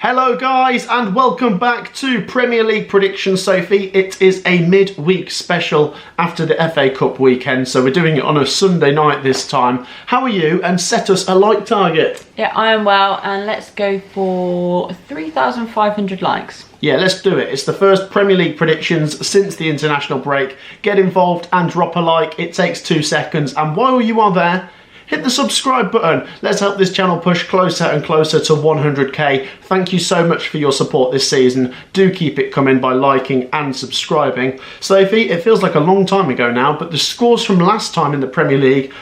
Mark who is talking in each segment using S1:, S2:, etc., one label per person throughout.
S1: Hello guys and welcome back to Premier League predictions. Sophie, it is a midweek special after the FA Cup weekend, so we're doing it on a Sunday night this time. How are you? And set us a like target.
S2: Yeah, I am well, and let's go for 3,500 likes.
S1: Yeah, let's do it. It's the first Premier League predictions since the international break. Get involved and drop a like. It takes 2 seconds, and while you are there, hit the subscribe button. Let's help this channel push closer and closer to 100k. Thank you so much for your support this season. Do keep it coming by liking and subscribing. Sophie, it feels like a long time ago now, but the scores from last time in the Premier League,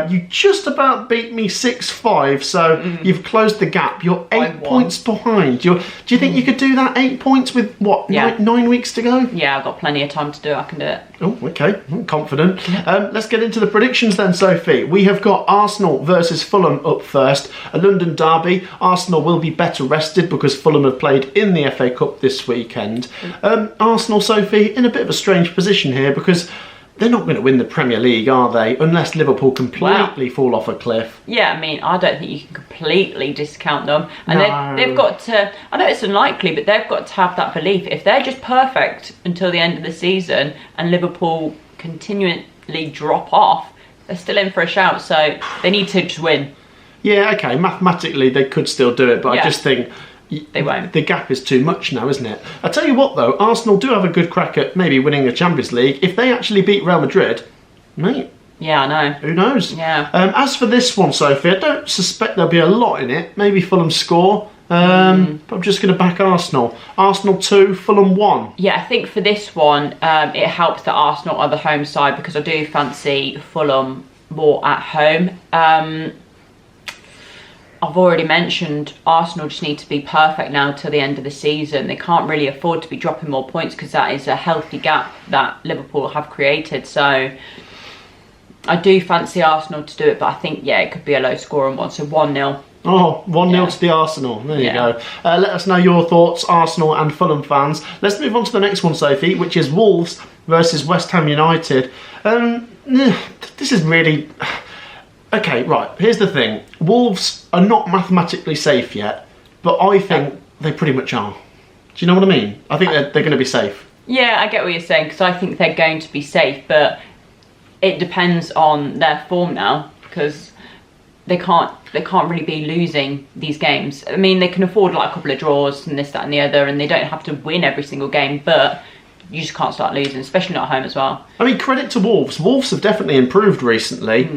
S1: you just about beat me 6-5, so you've closed the gap. You're 8 points behind. Do you think you could do that 8 points with, what, nine weeks to go?
S2: Yeah, I've got plenty of time to do it. I can do it.
S1: Oh, okay. I'm confident. Let's get into the predictions then, Sophie. We have got Arsenal versus Fulham up first. A London derby. Arsenal will be better rested because Fulham have played in the FA Cup this weekend. Arsenal, Sophie, in a bit of a strange position here because they're not going to win the Premier League, are they? Unless Liverpool completely fall off a cliff.
S2: Yeah, I mean, I don't think you can completely discount them. And they've got to, I know it's unlikely, but they've got to have that belief. If they're just perfect until the end of the season and Liverpool continually drop off, they're still in for a shout. So they need to just win. Yeah,
S1: okay. Mathematically, they could still do it, but I just think
S2: they won't.
S1: The gap is too much now, isn't it? I tell you what, though, Arsenal do have a good crack at maybe winning the Champions League. If they actually beat Real Madrid, mate.
S2: Yeah, I know.
S1: Who knows?
S2: Yeah.
S1: As for this one, Sophie, I don't suspect there'll be a lot in it. Maybe Fulham score. But I'm just going to back Arsenal. Arsenal 2, Fulham 1.
S2: Yeah, I think for this one, it helps that Arsenal are the home side because I do fancy Fulham more at home. I've already mentioned Arsenal just need to be perfect now till the end of the season. They can't really afford to be dropping more points because that is a healthy gap that Liverpool have created. So I do fancy Arsenal to do it, but I think, it could be a low scoring one. So 1-0.
S1: Oh, 1-0 to the Arsenal. There you go. Let us know your thoughts, Arsenal and Fulham fans. Let's move on to the next one, Sophie, which is Wolves versus West Ham United. This is really... Okay, right, here's the thing. Wolves are not mathematically safe yet, but I think they pretty much are. Do you know what I mean? I think they're going to be safe. Yeah,
S2: I get what you're saying, because I think they're going to be safe, but it depends on their form now, because they can't really be losing these games. I mean, they can afford like a couple of draws and this, that and the other, and they don't have to win every single game, but you just can't start losing, especially not at home as well.
S1: I mean, credit to Wolves. Wolves have definitely improved recently.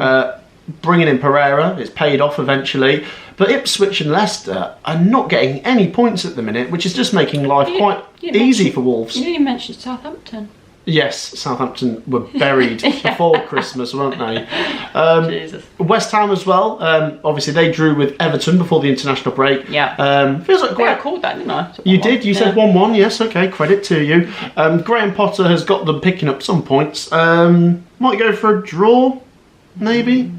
S1: Bringing in Pereira, it's paid off eventually. But Ipswich and Leicester are not getting any points at the minute, which is just making life quite easy for Wolves.
S2: You didn't even mention Southampton.
S1: Yes, Southampton were buried before Christmas, weren't they?
S2: Jesus.
S1: West Ham as well. Obviously, they drew with Everton before the international break.
S2: Yeah.
S1: Feels like
S2: I called that, didn't I?
S1: You did. You said 1-1. Yes. Okay. Credit to you. Graham Potter has got them picking up some points. Might go for a draw, maybe.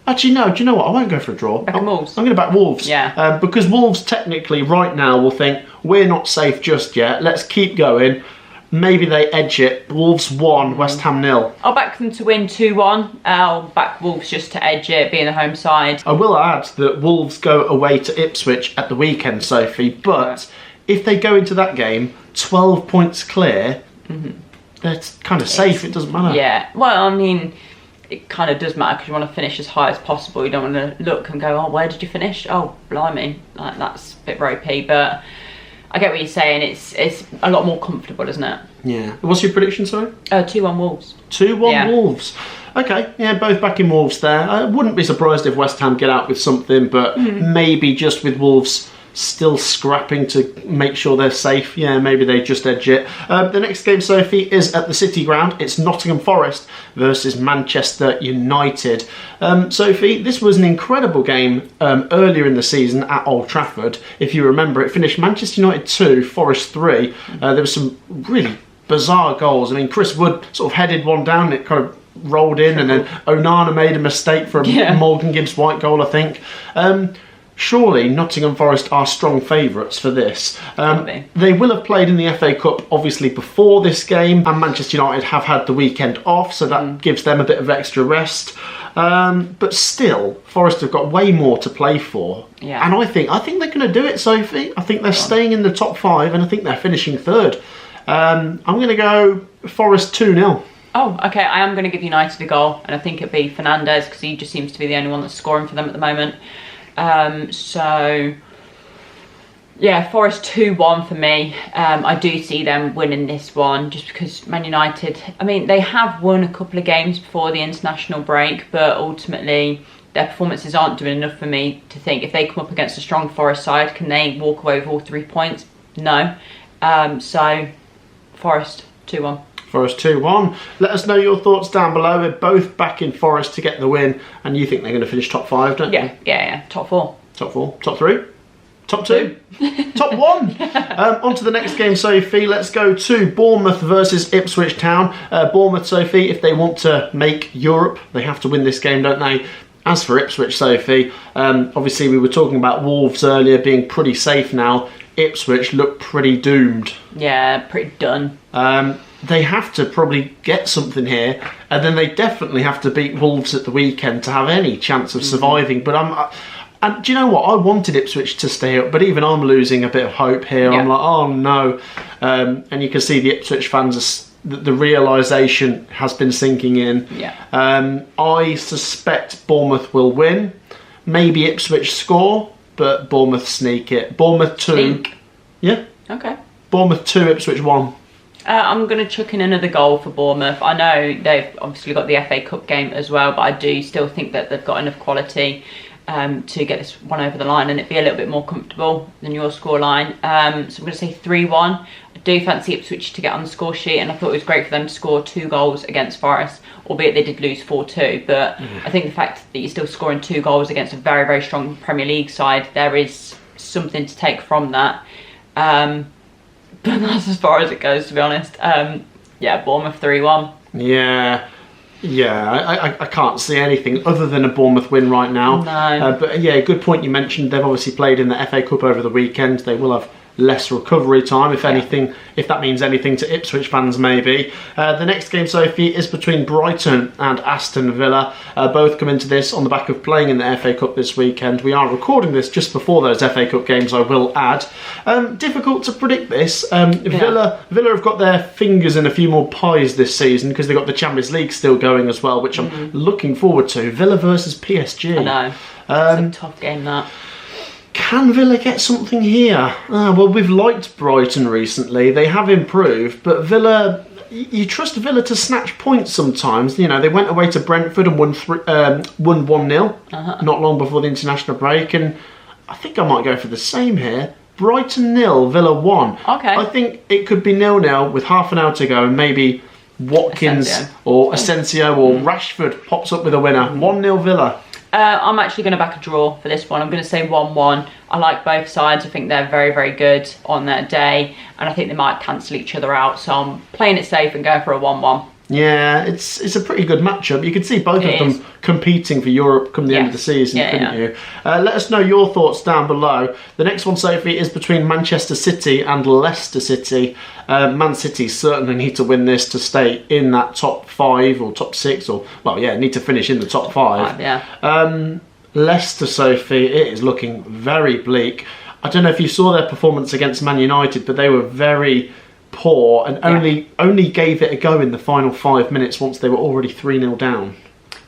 S1: Actually, no. Do you know what? I won't go for a draw.
S2: Back Wolves.
S1: I'm going to back Wolves.
S2: Yeah.
S1: Because Wolves technically right now will think we're not safe just yet. Let's keep going. Maybe they edge it. Wolves 1, West Ham 0.
S2: I'll back them to win 2-1. I'll back Wolves just to edge it, being the home side.
S1: I will add that Wolves go away to Ipswich at the weekend, Sophie. But if they go into that game 12 points clear, they're kind of safe. It doesn't matter.
S2: Yeah. Well, I mean, it kind of does matter because you want to finish as high as possible. You don't want to look and go, oh, where did you finish? Oh, blimey. Like, that's a bit ropey, but I get what you're saying. It's a lot more comfortable, isn't it?
S1: Yeah. What's your prediction, sorry?
S2: 2-1 Wolves.
S1: 2-1 Wolves. Okay, both backing Wolves there. I wouldn't be surprised if West Ham get out with something, but maybe just with Wolves still scrapping to make sure they're safe. Yeah, maybe they just edge it. The next game, Sophie, is at the City Ground. It's Nottingham Forest versus Manchester United. Sophie, this was an incredible game earlier in the season at Old Trafford. If you remember, it finished Manchester United 2, Forest 3. There were some really bizarre goals. I mean, Chris Wood sort of headed one down, it kind of rolled in, and then Onana made a mistake for a Morgan Gibbs-White goal, I think. surely Nottingham Forest are strong favourites for this.
S2: Probably.
S1: They will have played in the FA Cup obviously before this game, and Manchester United have had the weekend off, so that gives them a bit of extra rest. But still, Forest have got way more to play for.
S2: Yeah.
S1: And I think they're going to do it, Sophie. I think they're staying in the top 5, and I think they're finishing third. I'm going to go Forest 2-0.
S2: Oh, okay. I am going to give United a goal, and I think it'll be Fernandes because he just seems to be the only one that's scoring for them at the moment. So, yeah, Forest 2-1 for me. I do see them winning this one just because Man United, I mean, they have won a couple of games before the international break, but ultimately their performances aren't doing enough for me to think if they come up against a strong Forest side, can they walk away with all 3 points? No. So, Forest 2-1.
S1: Forest 2-1. Let us know your thoughts down below. We're both backing Forest to get the win, and you think they're going to finish top 5, don't you?
S2: Yeah. Top 4.
S1: Top 4. Top 3? Top 2? Top 1? On to the next game, Sophie. Let's go to Bournemouth versus Ipswich Town. Bournemouth, Sophie, if they want to make Europe, they have to win this game, don't they? As for Ipswich, Sophie, obviously we were talking about Wolves earlier being pretty safe now. Ipswich look pretty doomed.
S2: Yeah, pretty done.
S1: They have to probably get something here, and then they definitely have to beat Wolves at the weekend to have any chance of surviving. But and do you know what? I wanted Ipswich to stay up, but even I'm losing a bit of hope here.
S2: Yeah.
S1: I'm like, oh no. And you can see the Ipswich fans, the realisation has been sinking in.
S2: Yeah.
S1: I suspect Bournemouth will win. Maybe Ipswich score, but Bournemouth sneak it. Bournemouth 2.
S2: Sneak.
S1: Yeah.
S2: Okay.
S1: Bournemouth 2, Ipswich 1.
S2: I'm going to chuck in another goal for Bournemouth. I know they've obviously got the FA Cup game as well, but I do still think that they've got enough quality to get this one over the line and it'd be a little bit more comfortable than your scoreline. So I'm going to say 3-1. I do fancy Ipswich to get on the score sheet, and I thought it was great for them to score 2 goals against Forest, albeit they did lose 4-2. But I think the fact that you're still scoring 2 goals against a very, very strong Premier League side, there is something to take from that. But that's as far as it goes, to be honest. Yeah, Bournemouth 3-1.
S1: Yeah, I can't see anything other than a Bournemouth win right now.
S2: No.
S1: But yeah, good point you mentioned. They've obviously played in the FA Cup over the weekend. They will have less recovery time, if anything, if that means anything to Ipswich fans, maybe. The next game, Sophie, is between Brighton and Aston Villa. Both come into this on the back of playing in the FA Cup this weekend. We are recording this just before those FA Cup games, I will add. Difficult to predict this. Villa have got their fingers in a few more pies this season because they've got the Champions League still going as well, which I'm looking forward to. Villa versus PSG.
S2: I know. It's a tough game, that.
S1: Can Villa get something here? Well, we've liked Brighton recently. They have improved, but Villa, you trust Villa to snatch points sometimes. You know, they went away to Brentford and won 1-0 not long before the international break, and I think I might go for the same here. Brighton 0, Villa 1.
S2: Okay.
S1: I think it could be 0-0 with half an hour to go, and maybe Watkins or Asensio or Rashford pops up with a winner. 1-0 Villa.
S2: I'm actually going to back a draw for this one. I'm going to say 1-1. I like both sides. I think they're very, very good on their day, and I think they might cancel each other out. So I'm playing it safe and going for a 1-1.
S1: Yeah, it's a pretty good matchup. You could see both of them competing for Europe come the end of the season, couldn't you? Let us know your thoughts down below. The next one, Sophie, is between Manchester City and Leicester City. Man City certainly need to win this to stay in that top 5 or top 6, or need to finish in the top 5. Leicester, Sophie, it is looking very bleak. I don't know if you saw their performance against Man United, but they were very poor and only gave it a go in the final 5 minutes once they were already 3-0 down.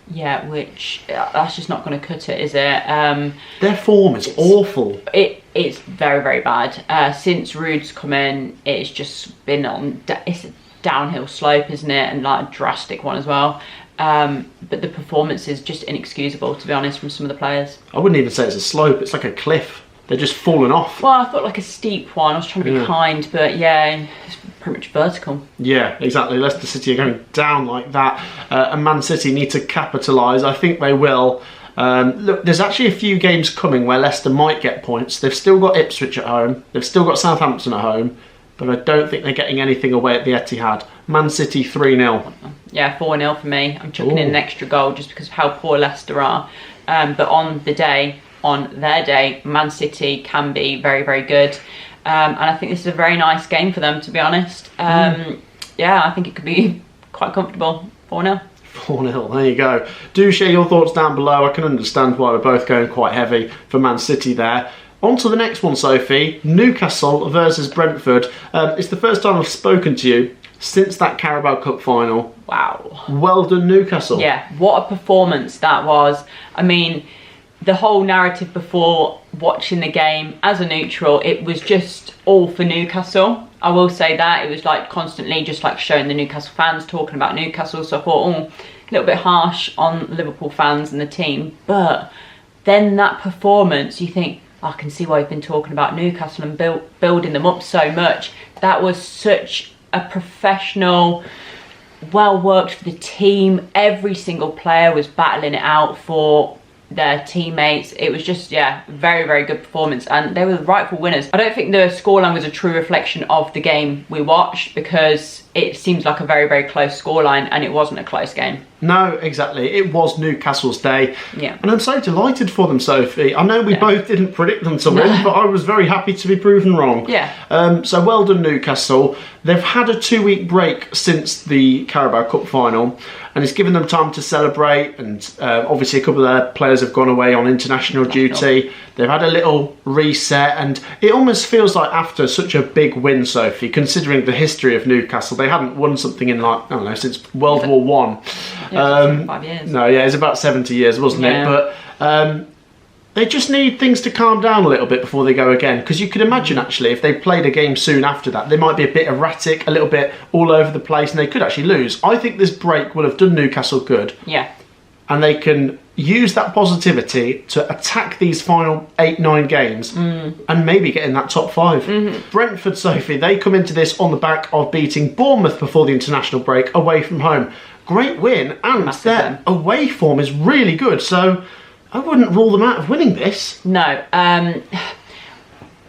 S2: Yeah, which that's just not going to cut it, is it?
S1: Their form is awful.
S2: It's very, very bad. Since Rude's come in, it's just been it's a downhill slope, isn't it? And like a drastic one as well. But the performance is just inexcusable, to be honest, from some of the players.
S1: I wouldn't even say it's a slope. It's like a cliff. They're just falling off.
S2: Well, I thought like a steep one. I was trying to be kind, but yeah, it's pretty much vertical. Yeah,
S1: exactly. Leicester City are going down like that, and Man City need to capitalise. I think they will. Look, there's actually a few games coming where Leicester might get points. They've still got Ipswich at home. They've still got Southampton at home, but I don't think they're getting anything away at the Etihad. Man City 3-0.
S2: Yeah, 4-0 for me. I'm chucking in an extra goal just because of how poor Leicester are. But on the day, on their day, Man City can be very, very good. And I think this is a very nice game for them, to be honest. Yeah, I think it could be quite comfortable. 4-0.
S1: 4-0, there you go. Do share your thoughts down below. I can understand why we're both going quite heavy for Man City there. On to the next one, Sophie. Newcastle versus Brentford. It's the first time I've spoken to you since that Carabao Cup final.
S2: Wow.
S1: Well done, Newcastle.
S2: Yeah, what a performance that was. I mean, the whole narrative before watching the game as a neutral, it was just all for Newcastle. I will say that. It was like constantly just like showing the Newcastle fans talking about Newcastle. So I thought, a little bit harsh on Liverpool fans and the team. But then that performance, you think, I can see why you've been talking about Newcastle and building them up so much. That was such a professional, well worked for the team. Every single player was battling it out for their teammates. It was just, yeah, very, very good performance, and they were the rightful winners. I don't think the scoreline was a true reflection of the game we watched, because it seems like a very, very close scoreline, and it wasn't a close game.
S1: No, exactly. It was Newcastle's day.
S2: Yeah.
S1: And I'm so delighted for them, Sophie. I know we both didn't predict them to win, but I was very happy to be proven wrong.
S2: Yeah.
S1: So well done, Newcastle. They've had a 2-week break since the Carabao Cup final, and it's given them time to celebrate, and obviously a couple of their players have gone away on international duty. They've had a little reset, and it almost feels like after such a big win, Sophie, considering the history of Newcastle, they hadn't won something in, like, I don't know, since World War One.
S2: Yeah, 5 years.
S1: No, yeah, it's about 70 years, wasn't it? But they just need things to calm down a little bit before they go again, because you could imagine, actually, if they played a game soon after that, they might be a bit erratic, a little bit all over the place, and they could actually lose. I think this break will have done Newcastle good.
S2: Yeah.
S1: And they can use that positivity to attack these final 8-9 games and maybe get in that top 5. Brentford, Sophie, they come into this on the back of beating Bournemouth before the international break away from home. Great win, and their away form is really good, so I wouldn't rule them out of winning this.
S2: No.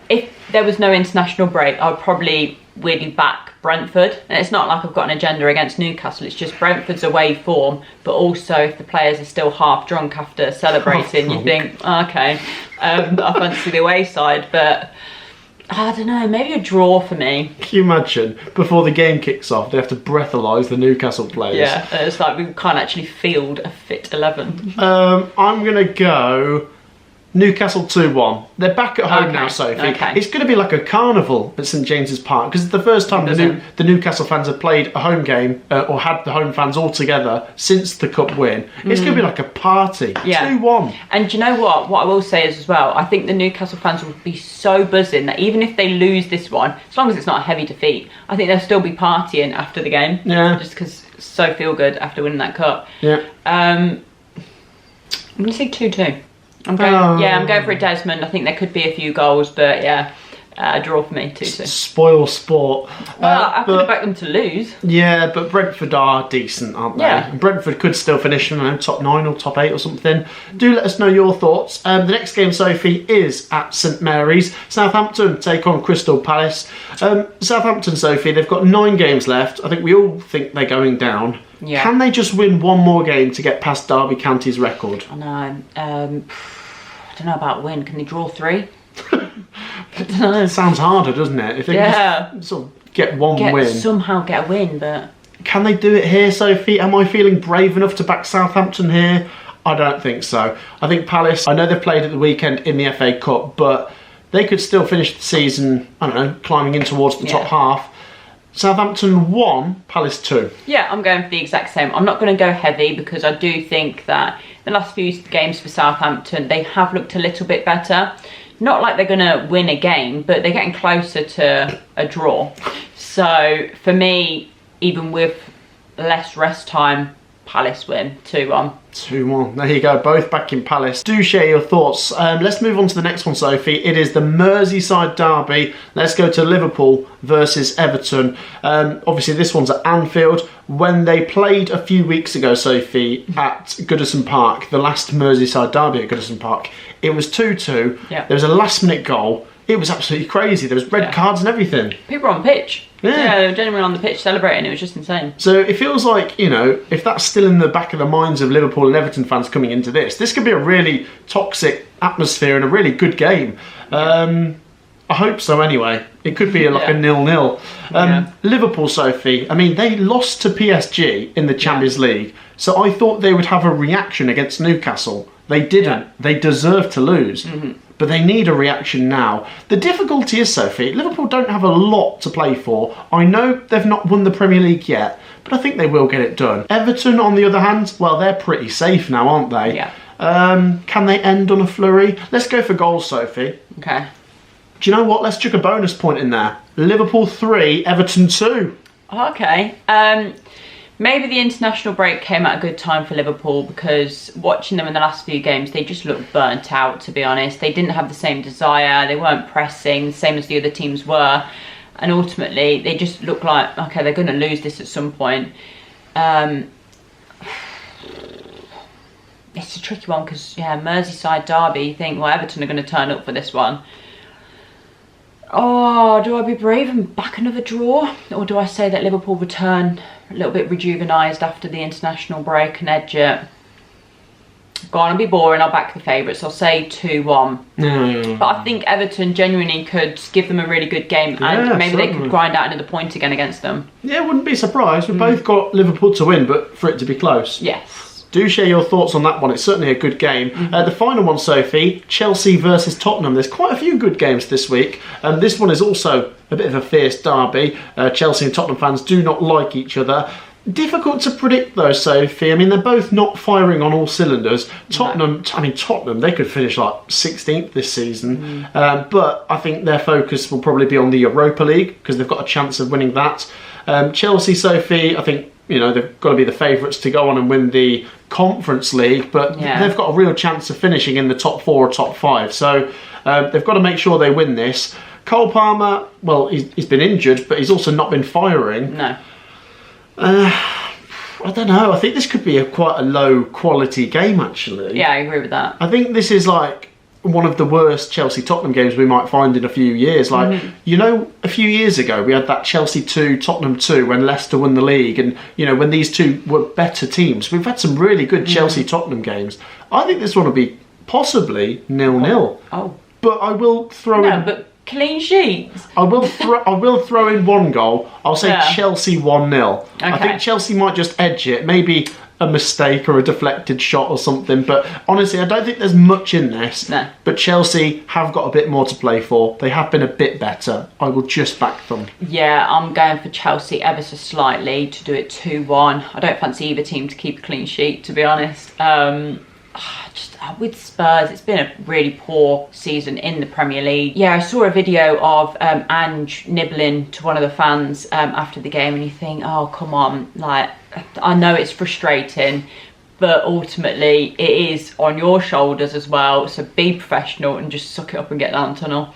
S2: If there was no international break, I would probably weirdly back Brentford. And it's not like I've got an agenda against Newcastle, it's just Brentford's away form, but also if the players are still half drunk after celebrating, you think, okay, I fancy the away side, but I don't know, maybe a draw for me.
S1: Can you imagine, before the game kicks off, they have to breathalyse the Newcastle players?
S2: Yeah, it's like we can't actually field a fit 11.
S1: I'm going to go Newcastle 2-1. They're back at home now, Sophie. It's going to be like a carnival at St James's Park, because it's the first time the Newcastle fans have played a home game or had the home fans all together since the cup win. It's going to be like a party.
S2: Yeah.
S1: 2-1.
S2: And do you know what? What I will say is as well, I think the Newcastle fans will be so buzzing that even if they lose this one, as long as it's not a heavy defeat, I think they'll still be partying after the game.
S1: Yeah.
S2: Just because it's so feel good after winning that cup.
S1: Yeah.
S2: I'm going to say 2-2. I'm going for a Desmond. I think there could be a few goals, but yeah, draw for me, 2-2.
S1: Spoil sport.
S2: Well, I could have backed them to lose.
S1: Yeah, but Brentford are decent, aren't they?
S2: Yeah.
S1: Brentford could still finish, I don't know, top 9 or top 8 or something. Do let us know your thoughts. The next game, Sophie, is at St Mary's. Southampton take on Crystal Palace. Southampton, Sophie, they've got 9 games left. I think we all think they're going down.
S2: Yeah.
S1: Can they just win one more game to get past Derby County's record?
S2: I know. I don't know about win. Can they draw 3? I don't know.
S1: It sounds harder, doesn't it? If they just sort of get one win.
S2: Somehow get a win, but...
S1: Can they do it here, Sophie? Am I feeling brave enough to back Southampton here? I don't think so. I think Palace, I know they've played at the weekend in the FA Cup, but they could still finish the season, I don't know, climbing in towards the top half. Southampton 1, Palace 2.
S2: Yeah, I'm going for the exact same. I'm not going to go heavy, because I do think that the last few games for Southampton, they have looked a little bit better. Not like they're going to win a game, but they're getting closer to a draw. So for me, even with less rest time, Palace win 2-1.
S1: 2-1. There you go, both back in Palace. Do share your thoughts. Let's move on to the next one, Sophie. It is the Merseyside derby. Let's go to Liverpool versus Everton. Obviously, this one's at Anfield. When they played a few weeks ago, Sophie, at Goodison Park, the last Merseyside derby at Goodison Park, it was 2-2.
S2: Yeah.
S1: There was a last-minute goal. It was absolutely crazy. There was red cards and everything.
S2: People were on the pitch.
S1: Yeah.
S2: They were genuinely on the pitch celebrating. It was just insane.
S1: So it feels like, if that's still in the back of the minds of Liverpool and Everton fans coming into this could be a really toxic atmosphere and a really good game. I hope so anyway. It could be like a 0-0. Liverpool, Sophie, I mean, they lost to PSG in the Champions League, so I thought they would have a reaction against Newcastle. They didn't. They deserved to lose. But they need a reaction now. The difficulty is, Sophie, Liverpool don't have a lot to play for. I know they've not won the Premier League yet, but I think they will get it done. Everton, on the other hand, well, they're pretty safe now, aren't they?
S2: Yeah.
S1: Can they end on a flurry? Let's go for goals, Sophie.
S2: Okay.
S1: Do you know what? Let's chuck a bonus point in there. Liverpool 3, Everton 2.
S2: Okay. Maybe the international break came at a good time for Liverpool, because watching them in the last few games, they just looked burnt out, to be honest. They didn't have the same desire. They weren't pressing, the same as the other teams were. And ultimately, they just looked like, okay, they're going to lose this at some point. It's a tricky one because, Merseyside derby, you think, well, Everton are going to turn up for this one. Oh, do I be brave and back another draw? Or do I say that Liverpool return a little bit rejuvenised after the international break and edge it? Go on, I'll be boring, I'll back the favourites. I'll say 2-1. But I think Everton genuinely could give them a really good game, and maybe they could grind out another point again against them. Yeah,
S1: wouldn't be surprised. We've both got Liverpool to win, but for it to be close.
S2: Yes.
S1: Do share your thoughts on that one. It's certainly a good game. The final one, Sophie, Chelsea versus Tottenham. There's quite a few good games this week. This one is also a bit of a fierce derby. Chelsea and Tottenham fans do not like each other. Difficult to predict though, Sophie. I mean, they're both not firing on all cylinders. Tottenham, they could finish like 16th this season. But I think their focus will probably be on the Europa League, because they've got a chance of winning that. Chelsea, Sophie, I think, they've got to be the favourites to go on and win the Conference League, but they've got a real chance of finishing in the top 4 or top 5. So they've got to make sure they win this. Cole Palmer, well, he's been injured, but he's also not been firing.
S2: No.
S1: I don't know. I think this could be quite a low quality game, actually.
S2: Yeah, I agree with that.
S1: I think this is like one of the worst Chelsea-Tottenham games we might find in a few years. Like, a few years ago we had that Chelsea 2, Tottenham 2 when Leicester won the league, and, when these two were better teams. We've had some really good Chelsea-Tottenham games. I think this one will be possibly 0-0.
S2: Oh.
S1: But I will throw in...
S2: but clean sheets.
S1: I will throw in one goal. I'll say Chelsea 1-0. Okay. I think Chelsea might just edge it. Maybe a mistake or a deflected shot or something. But honestly, I don't think there's much in this.
S2: No.
S1: But Chelsea have got a bit more to play for. They have been a bit better. I will just back them. Yeah,
S2: I'm going for Chelsea ever so slightly to do it 2-1. I don't fancy either team to keep a clean sheet, to be honest. With Spurs, it's been a really poor season in the Premier League. Yeah, I saw a video of Ange nibbling to one of the fans after the game, and you think, oh, come on, like, I know it's frustrating, but ultimately it is on your shoulders as well, so be professional and just suck it up and get down the tunnel.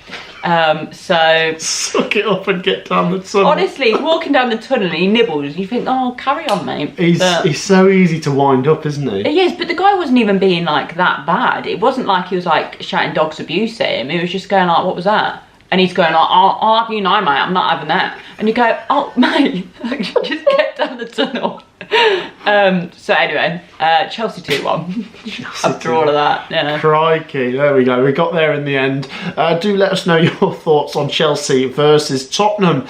S1: Suck it up and get down the tunnel.
S2: Honestly, he's walking down the tunnel and he nibbles. You think, oh, carry on, mate.
S1: He's so easy to wind up, isn't he?
S2: He is, but the guy wasn't even being like that bad. It wasn't like he was like shouting dog's abuse at him. He was just going like, what was that? And he's going like, I'll have you know, mate, I'm not having that. And you go, oh, mate, just get down the tunnel. So anyway, Chelsea 2-1 after all of that. Yeah.
S1: Crikey, there we go. We got there in the end. Do let us know your thoughts on Chelsea versus Tottenham.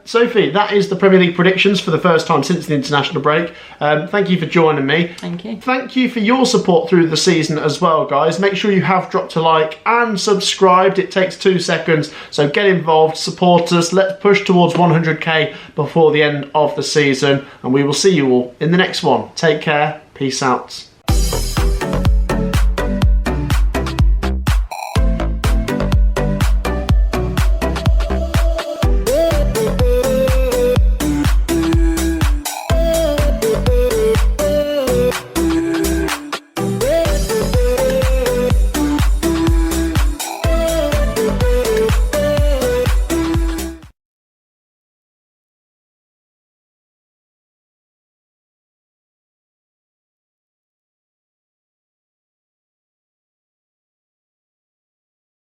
S1: Sophie, that is the Premier League predictions for the first time since the international break. Thank you for joining me.
S2: Thank you.
S1: Thank you for your support through the season as well, guys. Make sure you have dropped a like and subscribed. It takes 2 seconds, so get involved, support us. Let's push towards 100k before the end of the season, and we will see you all in the next one. Take care. Peace out.